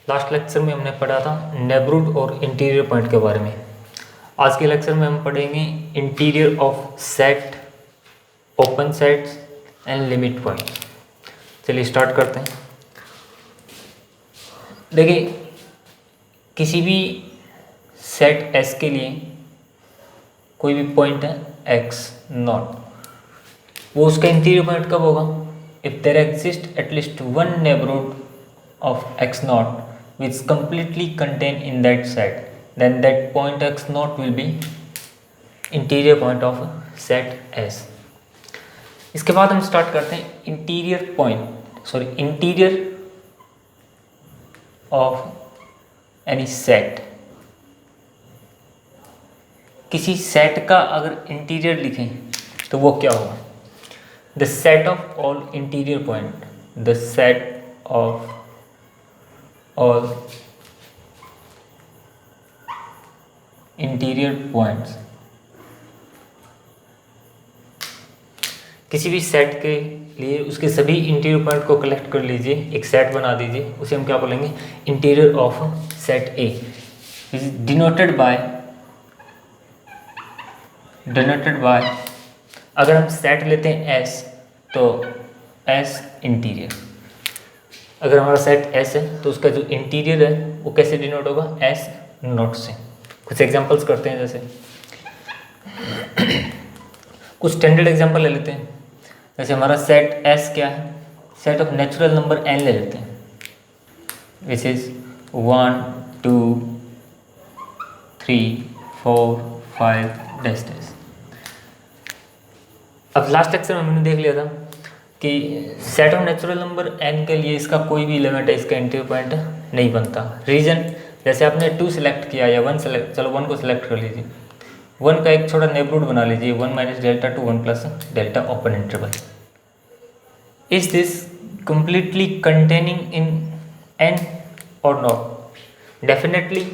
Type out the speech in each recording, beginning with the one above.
Last lecture में हमने पढ़ा था नेबरहुड और इंटीरियर पॉइंट के बारे में। आज के लेक्चर में हम पढ़ेंगे interior of set, open sets and limit point. चलिए स्टार्ट करते हैं। देखिए, किसी भी सेट S के लिए कोई भी पॉइंट है x नॉट, वो उसका इंटीरियर पॉइंट कब होगा? If there exist at least one neighbourhood of x naught which completely contained in that set, then that point x naught will be interior point of set S। इसके बाद हम start करते हैं interior of any set. किसी set का अगर interior लिखें तो वो क्या होगा? The set of all interior point, the set of और इंटीरियर पॉइंट्स। किसी भी सेट के लिए उसके सभी इंटीरियर पॉइंट को कलेक्ट कर लीजिए, एक सेट बना दीजिए, उसे हम क्या बोलेंगे? Interior of set A, denoted by अगर हम सेट लेते हैं S तो S इंटीरियर। अगर हमारा सेट S है तो उसका जो इंटीरियर है वो कैसे डिनोट होगा? S नॉट से। कुछ एग्जांपल्स करते हैं, जैसे कुछ स्टैंडर्ड एग्जांपल ले लेते हैं। जैसे हमारा सेट S क्या है? Set of natural number n ले लेते हैं, विच इज 1 2 3 4 5 डैश डैश। अब लास्ट लेक्चर में हमने देख लिया था कि set of natural number n के लिए इसका कोई भी एलिमेंट है, इसका इंटीरियर पॉइंट नहीं बनता। रीजन, जैसे आपने 2 सेलेक्ट किया या 1 सेलेक्ट, चलो 1 को सेलेक्ट कर लीजिए, 1 का एक छोटा नेबरहुड बना लीजिए, 1 minus delta two 1 plus delta open interval. Is this completely containing in n और नॉट? डेफिनेटली,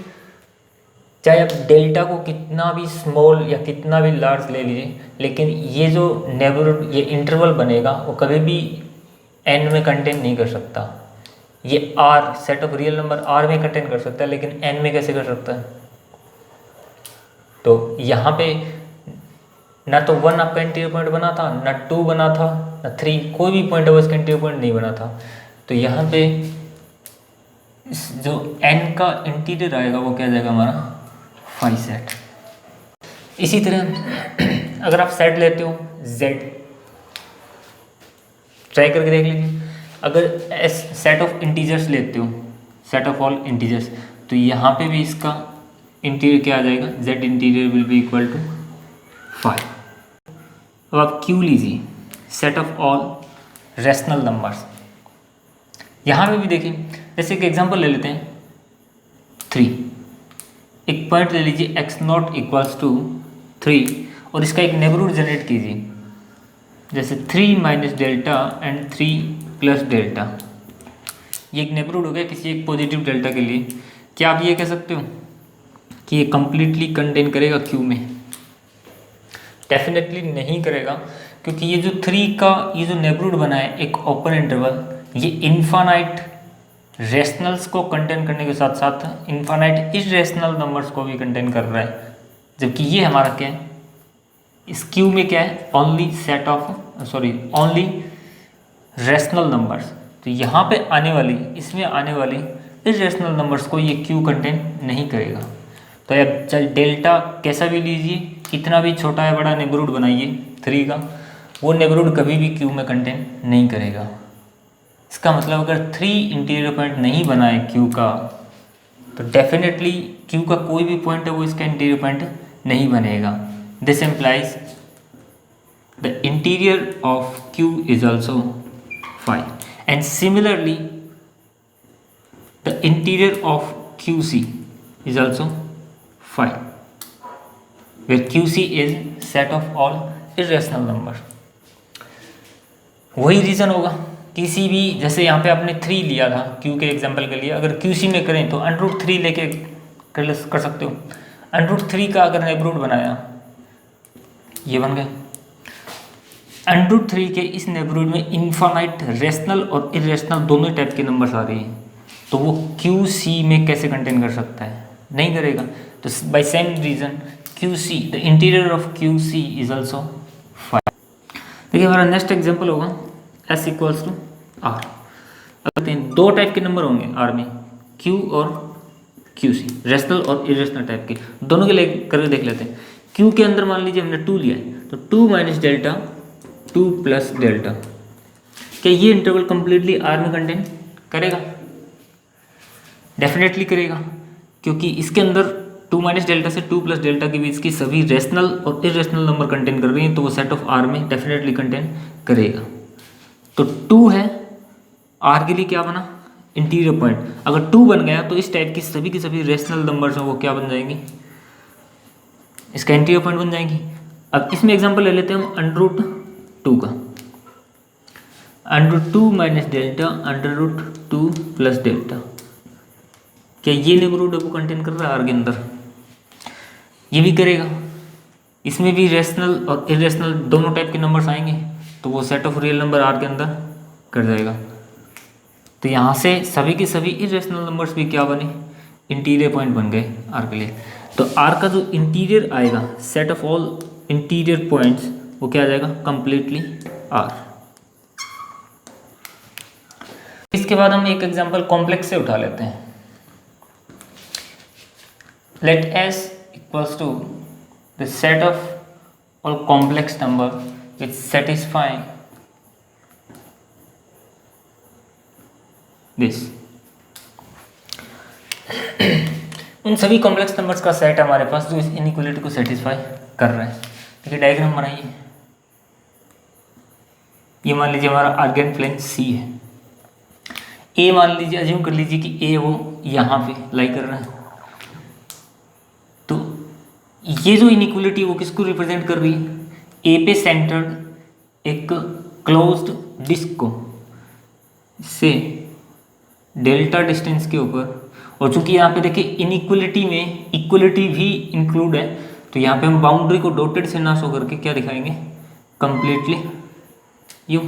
चाहे आप डेल्टा को कितना भी स्मॉल या कितना भी लार्ज ले लीजिए, लेकिन ये जो नेबरहुड, ये इंटरवल बनेगा वो कभी भी n में कंटेन नहीं कर सकता। ये r, set of real number r में कंटेन कर सकता है, लेकिन n में कैसे कर सकता है? तो यहाँ पे ना तो 1 आपका इंटीरियर पॉइंट बना था, ना 2 बना था, ना 3, कोई भी पॉइंट है उसका इंटीरियर पॉइंट नहीं बना था। तो यहाँ पे जो n का इंटीरियर आएगा वो क्या जाएगा? हमारा फाई सेट। इसी तरह अगर आप सेट लेते हो Z, ट्राई करके देख लीजिए। अगर S सेट ऑफ इंटीजर्स लेते हो, सेट ऑफ ऑल इंटीजर्स, तो यहाँ पे भी इसका इंटीरियर क्या आ जाएगा? Z interior will be equal to 5। अब आप Q लीजिए, set of all rational numbers. यहाँ पे भी देखिए, जैसे एक एग्जांपल ले लेते हैं 3। एक पॉइंट ले लीजिए x नॉट इक्वल्स टू 3 और इसका एक नेबरहुड जनरेट कीजिए, जैसे 3 minus delta and 3 plus delta. ये एक नेबरहुड हो गया किसी एक पॉजिटिव डेल्टा के लिए। क्या आप ये कह सकते हो कि ये कंप्लीटली कंटेन करेगा Q में? डेफिनेटली नहीं करेगा, क्योंकि ये जो 3 का ये जो नेबरहुड बना है, एक ओपन इंटरवल, ये इनफाइनाइट रेशनल्स को कंटेन करने के साथ साथ इनफाइनाइट इररेशनल नंबर्स को भी कंटेन कर रहा है। जबकि ये हमारा क्या है? इस क्यू में क्या है? Only rational numbers. तो यहाँ पे आने वाली, इसमें आने वाली इररेशनल नंबर्स को ये क्यू कंटेन नहीं करेगा। तो अब चाहे डेल्टा कैसा भी लीजिए, कितना भी छोटा या बड़ा नेबरहुड बनाइए 3 का, वो नेबरहुड कभी भी क्यू में कंटेन नहीं करेगा। इसका मतलब अगर 3 इंटीरियर पॉइंट नहीं बना है Q का, तो डेफिनेटली Q का कोई भी पॉइंट है वो इसका इंटीरियर पॉइंट नहीं बनेगा। This implies the interior of Q is also 5 and similarly the interior of QC is also 5 where QC is set of all irrational numbers। वही रीज़न होगा किसी भी, जैसे यहाँ पे आपने 3 लिया था Q के एग्जांपल के लिए, अगर QC में करें तो √3 लेके कर सकते हो। √3 का अगर नेबरहुड बनाया, ये बन गया। √3 के इस नेबरहुड में इनफाइनाइट रेशनल और इरेशनल दोनों टाइप के नंबर्स आ रही हैं। तो वो क्यू सी में कैसे कंटेन कर सकता है, नहीं करेगा। तो by same reason Q C, the interior of Q C is also 5। देखिए हमारा नेक्स्ट एग्जाम्पल होगा एस इक्वल्स टू आर। कहते हैं दो टाइप के नंबर होंगे आर में, क्यू और क्यू सी, रेशनल और इरेशनल टाइप के, दोनों के लिए करके देख लेते हैं। क्यू के अंदर मान लीजिए हमने 2 लिया है, तो 2 माइनस डेल्टा 2 प्लस डेल्टा, क्या ये इंटरवल कंप्लीटली आर में कंटेन करेगा? डेफिनेटली करेगा, क्योंकि इसके अंदर 2 माइनस डेल्टा से 2 प्लस डेल्टा के बीच की सभी रेशनल और इरेशनल नंबर कंटेन कर रही हैं, तो वो सेट ऑफ आर में डेफिनेटली कंटेन करेगा। तो 2 है, आर के लिए क्या बना? Interior point. अगर 2 बन गया तो इस टाइप की सभी रेशनल नंबर्स हैं वो क्या बन जाएंगी? इसका इंटीरियर पॉइंट बन जाएंगी। अब इसमें एग्जांपल ले लेते हैं हम √2 का। √2 माइनस डेल्टा √2 प्लस डेल्टा, क्या ये नेबरहुड वो कंटेन कर रहा है आर के अंदर? ये भी करेगा। इसमें भी रेशनल और इरेशनल दोनों टाइप के नंबर्स आएंगे, तो वो set of real number R के अंदर कर जाएगा। तो यहाँ से सभी के सभी इरेशनल नंबर्स भी क्या बने? इंटीरियर पॉइंट बन गए आर के लिए। तो आर का जो इंटीरियर आएगा, set of all interior points, वो क्या आ जाएगा? Completely R. इसके बाद हम एक एग्जांपल कॉम्प्लेक्स से उठा लेते हैं। Let S equals to the set of all complex number which satisfy this. उन सभी कॉम्प्लेक्स नंबर्स का सेट हमारे पास जो इस इनइक्वालिटी को सेटिस्फाई कर रहा है। देखिए डायग्राम बनाइए। ये मान लीजिए हमारा आर्गेन प्लेन C है। A मान लीजिए, अज्यूम कर लीजिए कि A वो यहाँ पे लाई कर रहा है। तो ये जो इनइक्वालिटी वो किसको रिप्रेजेंट कर रही है? A पे सेंटर्ड एक क्लोज्ड डिस्क को से डेल्टा डिस्टेंस के ऊपर, और चूंकि यहाँ पे देखिए इनइक्वालिटी में इक्वलिटी भी इंक्लूड है, तो यहाँ पे हम बाउंड्री को डॉटेड से ना शो करके क्या दिखाएंगे? कंप्लीटली यूं।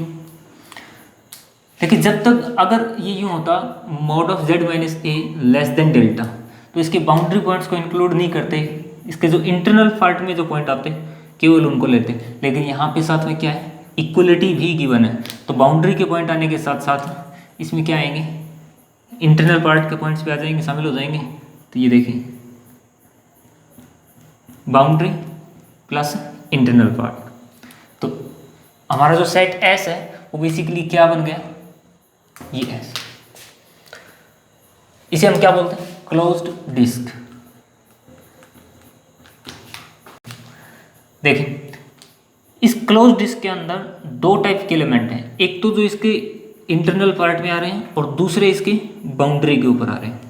देखिए जब तक अगर ये यूं होता mod of z minus A less than delta, तो इसके बाउंड्री पॉइंट्स को इंक्लूड नहीं करते, इसके जो इंटरनल पार्ट में जो पॉइंट आते केवल उनको लेते। लेकिन यहाँ पे साथ में क्या है? इक्वलिटी भी गिवन है, तो बाउंड्री के पॉइंट आने के साथ साथ इसमें क्या आएंगे? इंटरनल पार्ट के पॉइंट्स भी आ जाएंगे, शामिल हो जाएंगे। तो ये देखिए बाउंड्री प्लस इंटरनल पार्ट, तो हमारा जो सेट S है वो बेसिकली क्या बन गया? ये S। इसे हम क्या बोलते हैं? Closed disc. देखिए इस क्लोज्ड डिस्क के अंदर दो टाइप के एलिमेंट हैं, एक तो जो इसके इंटरनल पार्ट में आ रहे हैं और दूसरे इसके बाउंड्री के ऊपर आ रहे हैं।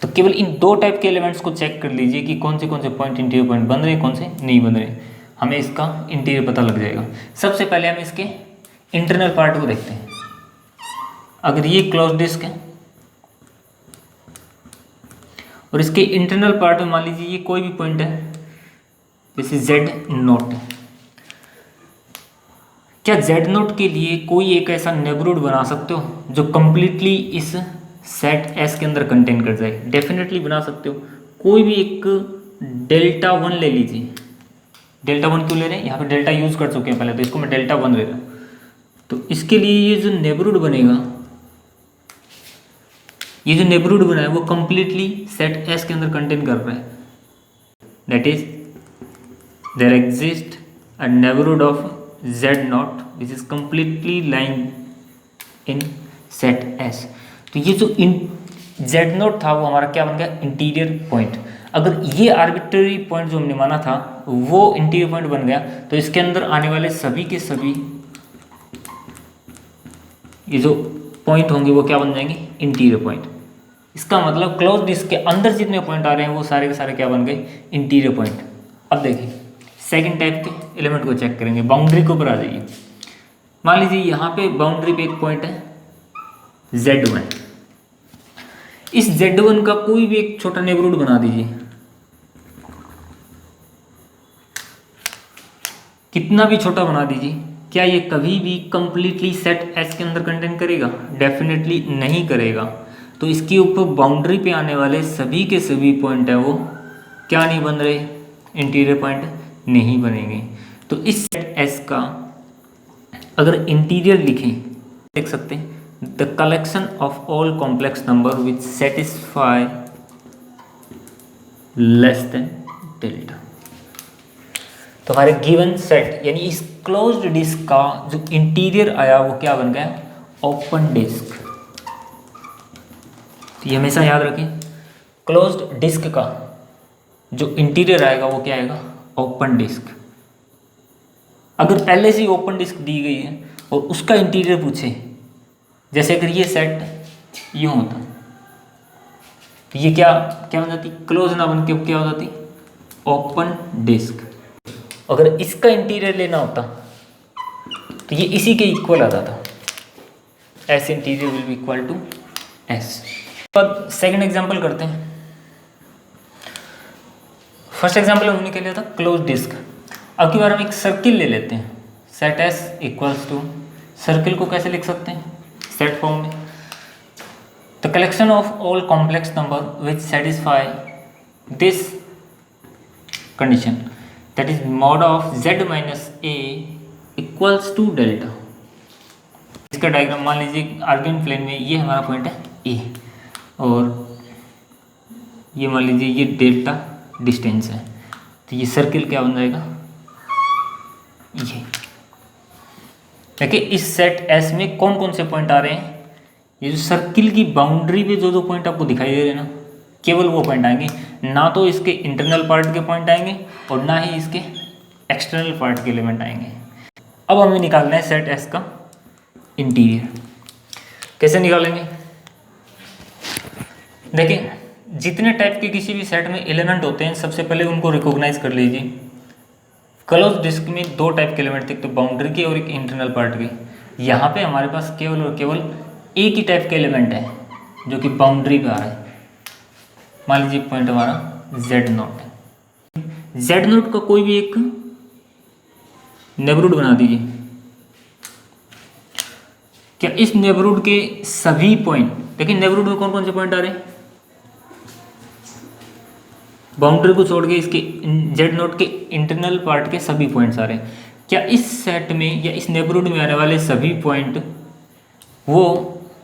तो केवल इन दो टाइप के एलिमेंट्स को चेक कर लीजिए कि कौन से पॉइंट इंटीरियर पॉइंट बन रहे हैं, कौन से नहीं बन रहे, हमें इसका इंटीरियर पता लग जाएगा। सबसे पहले हम इसके इंटरनल पार्ट को देखते हैं। अगर ये क्लोज डिस्क है और इसके इंटरनल पार्ट में मान लीजिए ये कोई भी पॉइंट है, जैसे Z0, क्या Z0 के लिए कोई एक ऐसा नेबरहुड बना सकते हो जो कंप्लीटली इस सेट S के अंदर कंटेन कर जाए? डेफिनेटली बना सकते हो। कोई भी एक डेल्टा 1 ले लीजिए। डेल्टा 1 क्यों ले रहे हैं? यहाँ पे डेल्टा यूज कर चुके हैं पहले, तो इसको मैं डेल्टा 1 ले रहा हूँ। तो इसके लिए ये जो नेबरहुड बनेगा, ये जो नेबरहुड बना है वो कंप्लीटली सेट S के अंदर कंटेन कर रहा है। That is there exist a neighbourhood of Z0 which is completely lying in set S। तो ये जो Z0 था वो हमारा क्या बन गया? Interior point. अगर ये आर्बिट्ररी पॉइंट जो हमने माना था वो इंटीरियर पॉइंट बन गया, तो इसके अंदर आने वाले सभी के सभी ये जो पॉइंट होंगे वो क्या बन जाएंगे? Interior point. इसका मतलब क्लोज डिस्क के अंदर जितने पॉइंट आ रहे हैं वो सारे के सारे क्या बन गए? Interior point. अब देखिए सेकंड टाइप के एलिमेंट को चेक करेंगे। बाउंड्री के ऊपर आ जाइए। मान लीजिए यहाँ पे बाउंड्री पे एक पॉइंट है Z1। इस Z1 का कोई भी एक छोटा नेबरहुड बना दीजिए, कितना भी छोटा बना दीजिए, क्या ये कभी भी कंप्लीटली सेट एस के अंदर कंटेन करेगा? डेफिनेटली नहीं करेगा। तो इसके ऊपर बाउंड्री पे आने वाले सभी के सभी पॉइंट है वो क्या नहीं बन रहे? इंटीरियर पॉइंट नहीं बनेंगे। तो इस सेट एस का अगर इंटीरियर लिखें देख सकते हैं, the collection of all complex number which satisfy less than delta. तो हमारे गिवन सेट यानी इस क्लोज्ड डिस्क का जो इंटीरियर आया वो क्या बन गया? Open disc. तो ये हमेशा याद रखें, क्लोज्ड डिस्क का जो इंटीरियर आएगा वो क्या आएगा? Open disc. अगर पहले से ही ओपन डिस्क दी गई है और उसका इंटीरियर पूछे, जैसे अगर ये सेट यूँ होता तो ये क्या क्या बन जाती? क्लोज ना बन के क्या हो जाती? Open disc. अगर इसका इंटीरियर लेना होता तो ये इसी के इक्वल आता था, S interior will be equal to S. अब सेकंड एग्जांपल करते हैं। फर्स्ट एग्जांपल हमने क्या लिया था? Close disc. अब की बार हम एक सर्किल ले लेते हैं, set S equals to, circle को कैसे लिख सकते हैं? सेट फॉर्म में, the collection of all complex number which satisfy this condition that is mod of z minus A equals to delta. इसका डायग्राम मान लीजिए आर्गिन प्लेन में ये हमारा पॉइंट है ए और ये मान लीजिए ये डेल्टा डिस्टेंस है। तो ये सर्किल क्या बन जाएगा? ये देखिए इस सेट एस में कौन कौन से पॉइंट आ रहे हैं? ये जो सर्किल की बाउंड्री पे जो पॉइंट आपको दिखाई दे रहे हैं ना, केवल वो पॉइंट आएंगे, ना तो इसके इंटरनल पार्ट के पॉइंट आएंगे और ना ही इसके एक्सटर्नल पार्ट के एलिमेंट आएंगे। अब हमें निकालना है सेट एस का इंटीरियर। कैसे निकालेंगे? देखिए जितने टाइप के किसी भी सेट में एलिमेंट होते हैं सबसे पहले उनको रिकॉग्नाइज कर लीजिए। क्लोज डिस्क में दो टाइप के एलिमेंट थे, एक तो बाउंड्री के और एक इंटरनल पार्ट के। यहाँ पे हमारे पास केवल और केवल एक ही टाइप के एलिमेंट है जो कि बाउंड्री पे आ रहा है। मान लीजिए पॉइंट हमारा z नोट है। z नोट का कोई भी एक नेबरहुड बना दीजिए। क्या इस नेबरहुड के सभी पॉइंट, देखिए नेबरहुड में कौन कौन से पॉइंट आ रहे हैं? बाउंड्री को छोड़ के इसके z नोट के इंटरनल पार्ट के सभी पॉइंट्स आ रहे हैं। क्या इस सेट में या इस नेबरहुड में आने वाले सभी पॉइंट वो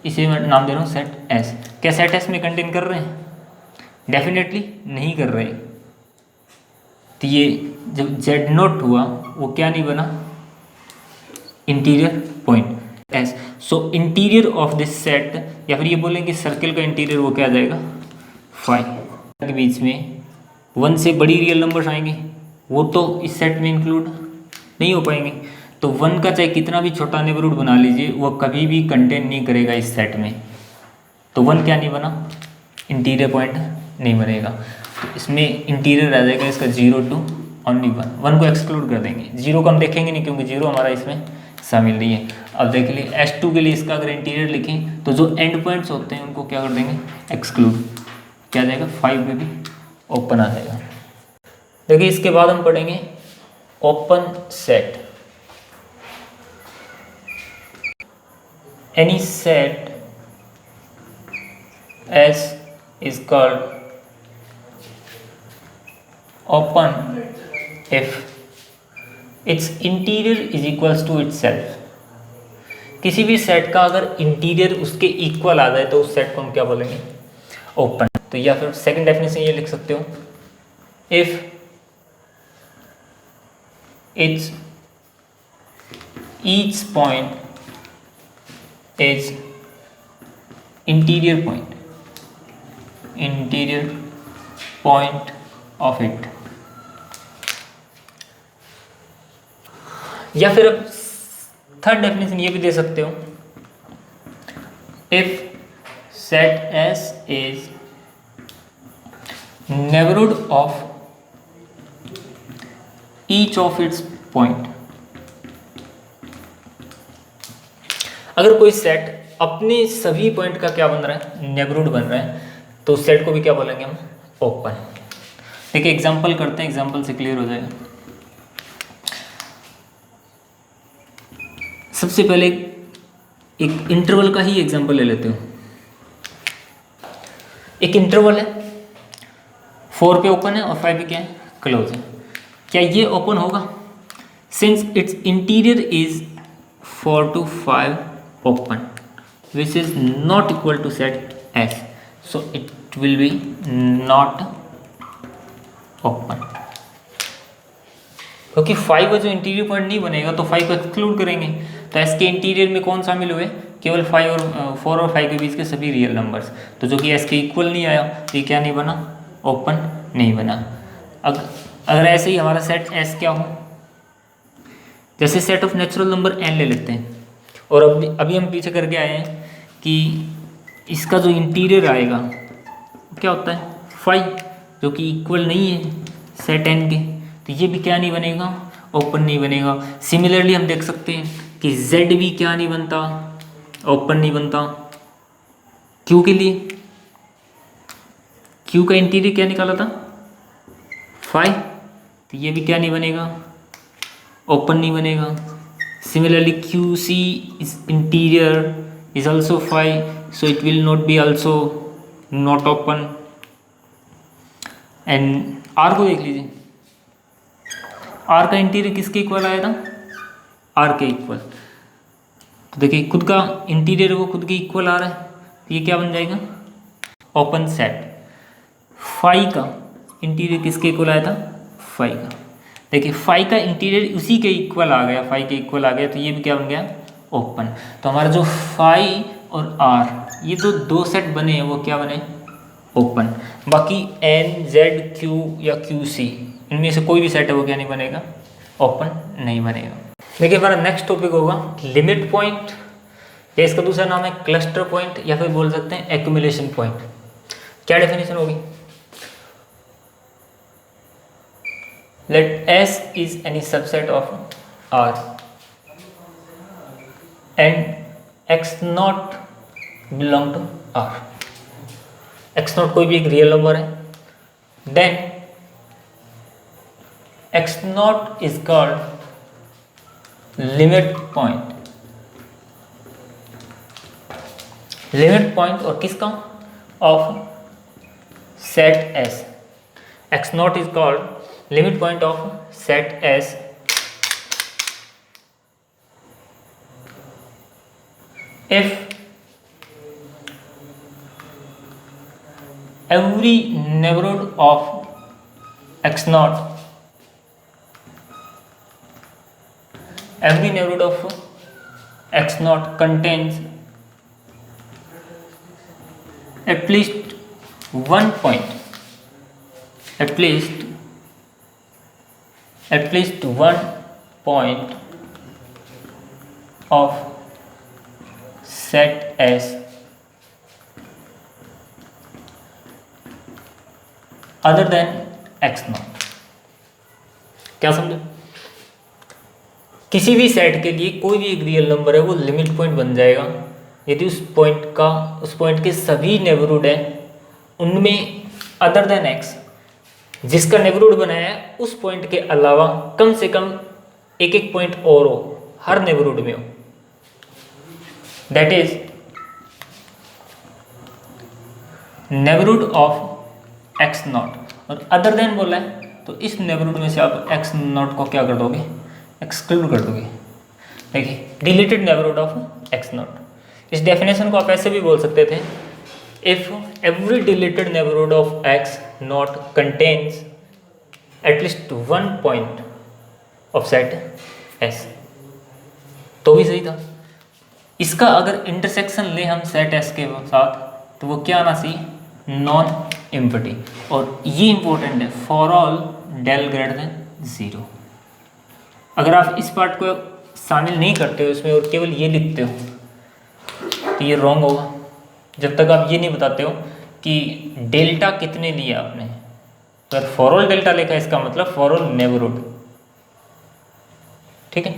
इसे मैं नाम दे रहा हूँ सेट एस, क्या सेट एस में कंटेन कर रहे हैं? डेफिनेटली नहीं कर रहे। तो ये जब z नोट हुआ वो क्या नहीं बना? Interior point S. So interior of this set, या फिर ये बोलेंगे सर्किल का इंटीरियर वो क्या आ जाएगा? 5 के बीच में 1 से बड़ी रियल नंबर्स आएंगे वो तो इस सेट में इंक्लूड नहीं हो पाएंगे। तो 1 का चाहे कितना भी छोटा नेबरहुड बना लीजिए वो कभी भी कंटेन नहीं करेगा इस सेट में। तो 1 क्या नहीं बना? इंटीरियर पॉइंट नहीं बनेगा। तो इसमें इंटीरियर आ जाएगा इसका 0 टू ओनली 1। 1 को एक्सक्लूड कर देंगे, 0 को हम देखेंगे नहीं क्योंकि 0 हमारा इसमें शामिल नहीं है। अब देख लीजिए S2 के लिए इसका अगर इंटीरियर लिखें तो जो एंड पॉइंट्स होते हैं उनको क्या कर देंगे? एक्सक्लूड। क्या आ जाएगा? 5 में भी ओपन आ जाएगा। देखिए इसके बाद हम पढ़ेंगे open set. Any set S is called open if its interior is equals to itself। किसी भी सेट का अगर इंटीरियर उसके इक्वल आ जाए तो उस सेट को हम क्या बोलेंगे? ओपन। तो या फिर सेकंड डेफिनेशन ये लिख सकते हो, if it's each point is interior point of it. या फिर अब थर्ड डेफिनेशन ये भी दे सकते हो, if set S is neighbourhood of each of its point. अगर कोई सेट अपने सभी पॉइंट का क्या बन रहा है? नेबरहुड बन रहा है, तो उस सेट को भी क्या बोलेंगे हम? ओपन। देखिए एग्जांपल करते हैं, एग्जांपल से क्लियर हो जाएगा। सबसे पहले एक इंटरवल का ही एग्जांपल ले लेते हो। एक इंटरवल है, 4 पे ओपन है और 5 पे क्या है, क्लोज है। क्या ये ओपन होगा? Since it's interior is 4 to 5 open, which is not equal to set S, so it will be not open। क्योंकि 5 का जो इंटीरियर पॉइंट नहीं बनेगा तो 5 को एक्सक्लूड करेंगे, तो S के इंटीरियर में कौन शामिल हुए? केवल 4 और 5 के बीच के सभी रियल नंबर्स। तो जो कि S के इक्वल नहीं आया तो ये क्या नहीं बना? ओपन नहीं बना। अगर ऐसे ही हमारा सेट S क्या हो, जैसे set of natural number n ले लेते हैं, और अभी हम पीछे करके आए हैं कि इसका जो इंटीरियर आएगा क्या होता है? 5, जो कि इक्वल नहीं है सेट n के, तो ये भी क्या नहीं बनेगा? ओपन नहीं बनेगा। सिमिलरली हम देख सकते हैं कि z भी क्या नहीं बनता? ओपन नहीं बनता। q के लिए, q का इंटीरियर क्या निकाला था? 5, तो ये भी क्या नहीं बनेगा? ओपन नहीं बनेगा। Similarly QC is interior is also 5, so it will not be also not open। And R को देख लीजिए, R का इंटीरियर किसके इक्वल आया था? R के इक्वल। तो देखिए खुद का इंटीरियर वो खुद के इक्वल आ रहा है, तो ये क्या बन जाएगा? Open set. 5 का इंटीरियर किसके इक्वल आया था? 5 का। देखिए 5 का इंटीरियर उसी के इक्वल आ गया, 5 के इक्वल आ गया, तो ये भी क्या बन गया? ओपन। तो हमारा जो 5 और R ये तो दो सेट बने हैं, वो क्या बने? ओपन। बाकी N, Z, Q या QC इनमें से कोई भी सेट है वो क्या नहीं बनेगा? ओपन नहीं बनेगा। देखिए हमारा नेक्स्ट टॉपिक होगा लिमिट पॉइंट, या इसका दूसरा नाम है क्लस्टर पॉइंट, या फिर बोल सकते हैं एक्यूमुलेशन पॉइंट। क्या डेफिनेशन होगी? Let S is any subset of R and X not belong to R। X not कोई भी एक रियल नंबर है, then X not is called limit point। Limit point और किसका? Of set S। X not is called limit point of set S if every neighborhood of X naught, every neighborhood of X naught contains at least one point, at least one point of set S other than X naught। क्या समझे? किसी भी set के लिए कोई भी एक real number है वो लिमिट पॉइंट बन जाएगा यदि उस पॉइंट के सभी नेबरहुड हैं उनमें अदर देन X, जिसका नेबरहुड बनाया है उस पॉइंट के अलावा कम से कम एक एक पॉइंट और हो, हर नेबरहुड में हो। That is neighbourhood of X not. और अदर देन बोला है तो इस नेबरहुड में से आप X नॉट को क्या कर दोगे? एक्सक्लूड कर दोगे। देखिए deleted neighbourhood of X not. इस डेफिनेशन को आप ऐसे भी बोल सकते थे, if every deleted neighborhood of X naught contains at least one point of set S, तो भी सही था। इसका अगर इंटरसेक्शन ले हम सेट S के साथ तो वो क्या आना चाहिए? Non empty. और ये इंपॉर्टेंट है, for all del greater than 0। अगर आप इस पार्ट को शामिल नहीं करते हो इसमें और केवल ये लिखते हो तो ये रॉन्ग होगा। जब तक आप ये नहीं बताते हो कि डेल्टा कितने लिया आपने। अगर फॉर ऑल डेल्टा लिखा है इसका मतलब फॉर ऑल नेबरहुड। ठीक है।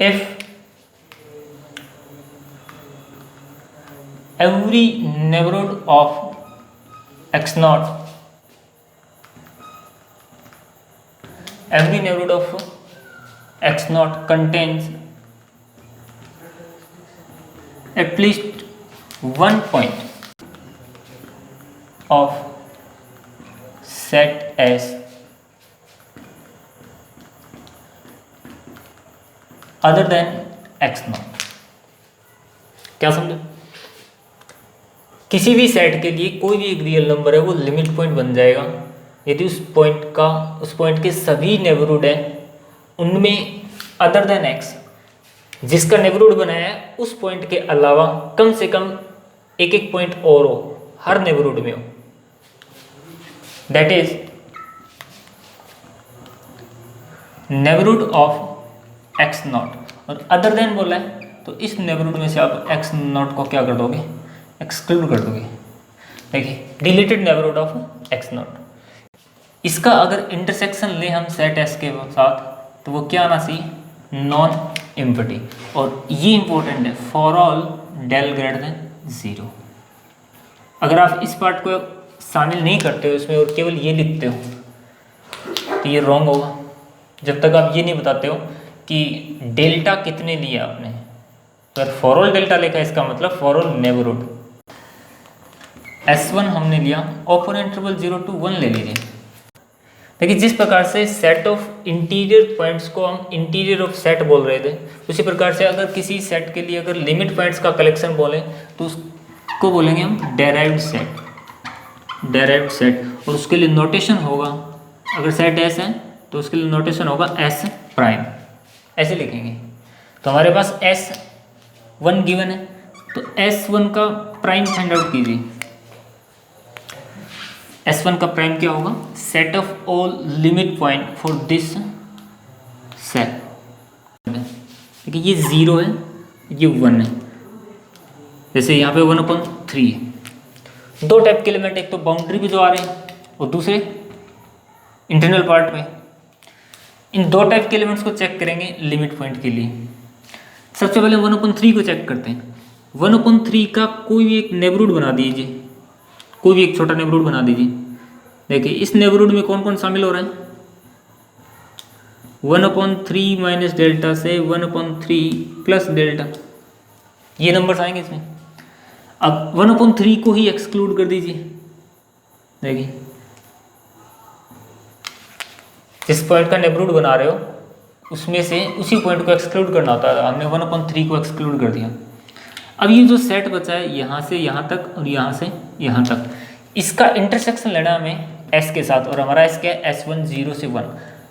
If every neighborhood of X naught every neighborhood of x naught contains at least one point of set S other than x naught। क्या समझे? किसी भी सेट के लिए कोई भी एक रियल नंबर है वो लिमिट पॉइंट बन जाएगा यदि उस पॉइंट के सभी नेबरहुड हैं उनमें अदर देन एक्स, जिसका नेबरहुड बनाया है उस पॉइंट के अलावा कम से कम एक एक पॉइंट और हो, हर नेबरहुड में हो। That is neighbourhood of x not. और अदर देन बोला है तो इस नेबरहुड में से आप एक्स नॉट को क्या कर दोगे? एक्सक्लूड कर दोगे। देखिए, deleted neighbourhood of x not. इसका अगर इंटरसेक्शन ले हम सेट एस के साथ तो वो क्या आना चाहिए? Non empty. और ये इंपॉर्टेंट है, for all del greater than 0। अगर आप इस पार्ट को शामिल नहीं करते हो इसमें और केवल ये लिखते हो तो ये रॉन्ग होगा। जब तक आप ये नहीं बताते हो कि डेल्टा कितने लिया आपने। अगर फॉर ऑल डेल्टा लिखा है इसका मतलब फॉर ऑल नेबरहुड। S1 हमने लिया, ओपन इंटरवल 0 to 1 ले लीजिए। देखिए, जिस प्रकार से सेट ऑफ इंटीरियर पॉइंट्स को हम इंटीरियर ऑफ सेट बोल रहे थे, उसी प्रकार से अगर किसी सेट के लिए अगर लिमिट पॉइंट्स का कलेक्शन बोले तो उसको बोलेंगे हम डेराइव्ड सेट। Derived set. और उसके लिए नोटेशन होगा, अगर सेट S है तो उसके लिए नोटेशन होगा S प्राइम, ऐसे लिखेंगे। तो हमारे पास S1 गिवन है तो S1 का प्राइम फाइंड आउट कीजिए। S1 का प्राइम क्या होगा? Set of all limit point for this set. देखिए, ये 0 है, ये 1 है। जैसे यहाँ पे 1/3 है। दो टाइप के एलिमेंट, एक तो बाउंड्री पे जो आ रहे हैं और दूसरे इंटरनल पार्ट में। इन दो टाइप के एलिमेंट्स को चेक करेंगे लिमिट पॉइंट के लिए। सबसे पहले 1/3 को चेक करते हैं। 1/3 का कोई भी एक नेबरहुड बना दीजिए, कोई भी एक छोटा नेबरहुड बना दीजिए। देखिए, इस नेबरहुड में कौन कौन शामिल हो रहा है? 1/3 माइनस डेल्टा से 1/3 प्लस डेल्टा, ये नंबर्स आएंगे इसमें। अब 1/3 को ही एक्सक्लूड कर दीजिए। देखिए, जिस पॉइंट का नेबरहुड बना रहे हो उसमें से उसी पॉइंट को एक्सक्लूड करना होता है। हमने 1/3 को एक्सक्लूड कर दिया। अब ये जो सेट बचा है यहाँ से यहाँ तक और यहाँ से यहाँ तक, इसका इंटरसेक्शन लेना हमें S के साथ। और हमारा S क्या है? S1 0 से 1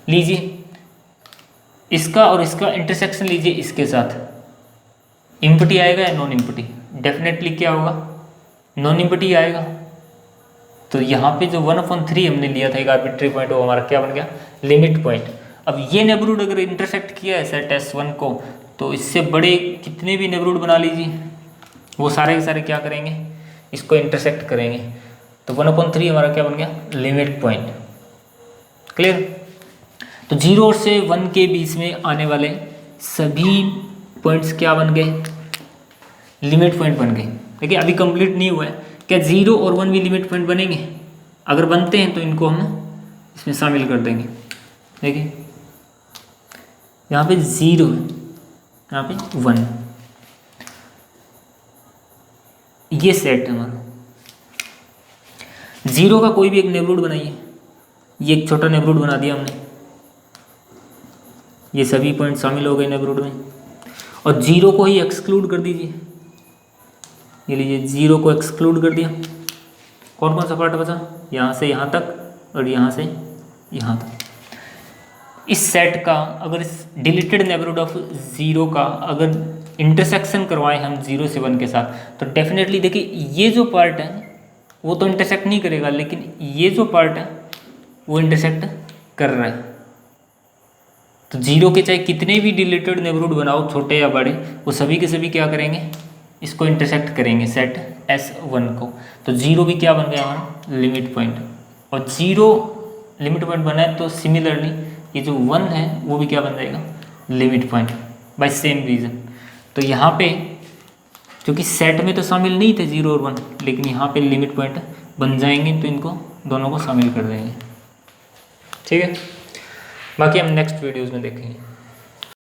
लीजिए। इसका और इसका इंटरसेक्शन लीजिए इसके साथ। इम्पटी आएगा या नॉन इम्पटी? डेफिनेटली क्या होगा? नॉन इम्पटी आएगा। तो यहाँ पे जो 1/3 हमने लिया था एक आर्बिट्री पॉइंट, वो हमारा क्या बन गया? Limit point. अब ये नेबरहुड अगर इंटरसेक्ट किया है सेट S1 को तो इससे बड़े कितने भी नेबरहुड बना लीजिए, वो सारे के सारे क्या करेंगे? इसको इंटरसेक्ट करेंगे। तो 1/3 हमारा क्या बन गया? Limit point. क्लियर? तो 0 से 1 के बीच में आने वाले सभी पॉइंट्स क्या बन गए? लिमिट पॉइंट बन गए। देखिए, अभी कंप्लीट नहीं हुआ है। क्या 0 और 1 भी लिमिट पॉइंट बनेंगे? अगर बनते हैं तो इनको हम इसमें शामिल कर देंगे। देखिए, यहाँ पे 0 है, यहाँ पे 1, ये सेट है हमारा। 0 का कोई भी एक नेबरहुड बनाइए। ये एक छोटा नेबरहुड बना दिया हमने, ये सभी पॉइंट शामिल हो गए नेबरहुड में। और 0 को ही एक्सक्लूड कर दीजिए। ये लीजिए, 0 को एक्सक्लूड कर दिया। कौन कौन सा पार्ट बचा? यहाँ से यहाँ तक और यहाँ से यहाँ तक। इस सेट का अगर इस डिलीटेड नेबरहुड ऑफ 0 का अगर इंटरसेक्शन करवाएं हम 0 से 1 के साथ तो डेफिनेटली देखिए, ये जो पार्ट है वो तो इंटरसेक्ट नहीं करेगा, लेकिन ये जो पार्ट है वो इंटरसेक्ट कर रहा है। तो 0 के चाहे कितने भी डिलीटेड नेबरहुड बनाओ, छोटे या बड़े, वो सभी के सभी क्या करेंगे? इसको इंटरसेक्ट करेंगे सेट S1 को। तो 0 भी क्या बन गया हमारा? Limit point. और 0 लिमिट पॉइंट बना है तो सिमिलरली ये जो 1 है वो भी क्या बन जाएगा? Limit point by same reason. तो यहाँ पे क्योंकि सेट में तो शामिल नहीं थे 0 और 1, लेकिन यहाँ पे लिमिट पॉइंट बन जाएंगे तो इनको दोनों को शामिल कर देंगे। ठीक है, बाकी हम नेक्स्ट वीडियोज़ में देखेंगे।